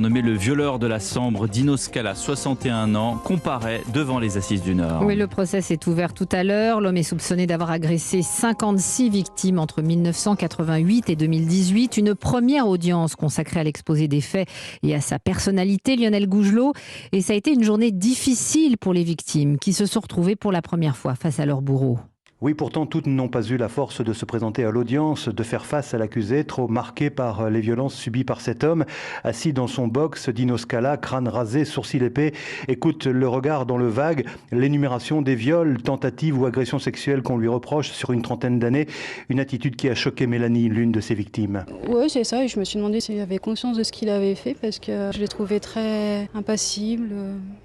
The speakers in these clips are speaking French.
Nommé le violeur de la Sambre, Dino Scala, 61 ans, comparaît devant les Assises du Nord. Oui, le procès s'est ouvert tout à l'heure. L'homme est soupçonné d'avoir agressé 56 victimes entre 1988 et 2018. Une première audience consacrée à l'exposé des faits et à sa personnalité, Lionel Gougelot. Et ça a été une journée difficile pour les victimes qui se sont retrouvées pour la première fois face à leur bourreau. Oui, pourtant, toutes n'ont pas eu la force de se présenter à l'audience, de faire face à l'accusé, trop marqué par les violences subies par cet homme. Assis dans son box, Dino Scala, crâne rasé, sourcils épais, écoute le regard dans le vague, l'énumération des viols, tentatives ou agressions sexuelles qu'on lui reproche sur une trentaine d'années. Une attitude qui a choqué Mélanie, l'une de ses victimes. Oui, c'est ça. Et je me suis demandé s'il avait conscience de ce qu'il avait fait parce que je l'ai trouvé très impassible,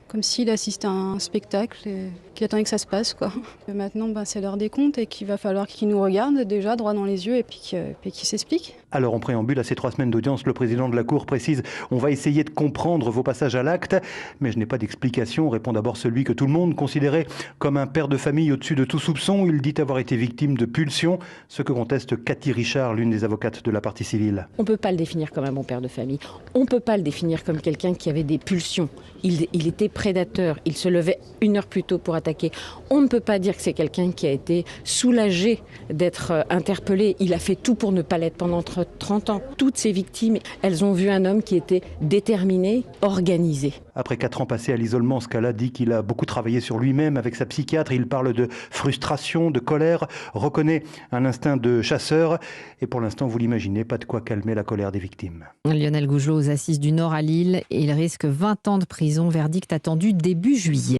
comme s'il assistait à un spectacle et qu'il attendait que ça se passe, quoi. Et maintenant, c'est l'heure des comptes et qu'il va falloir qu'il nous regarde déjà droit dans les yeux et puis qu'il s'explique. Alors, en préambule à ces 3 semaines d'audience, le président de la Cour précise « On va essayer de comprendre vos passages à l'acte, mais je n'ai pas d'explication », répond d'abord celui que tout le monde considérait comme un père de famille au-dessus de tout soupçon. Il dit avoir été victime de pulsions, ce que conteste Cathy Richard, l'une des avocates de la partie civile. On ne peut pas le définir comme un bon père de famille. On ne peut pas le définir comme quelqu'un qui avait des pulsions. Il était prédateur, il se levait 1 heure plus tôt pour attaquer. On ne peut pas dire que c'est quelqu'un qui a été soulagé d'être interpellé. Il a fait tout pour ne pas l'être pendant 30 ans. Toutes ces victimes, elles ont vu un homme qui était déterminé, organisé. Après 4 ans passés à l'isolement, Scala dit qu'il a beaucoup travaillé sur lui-même avec sa psychiatre. Il parle de frustration, de colère, reconnaît un instinct de chasseur. Et pour l'instant, vous l'imaginez, pas de quoi calmer la colère des victimes. Lionel Gougelot aux Assises du Nord à Lille. Il risque 20 ans de prison, verdict attendu début juillet.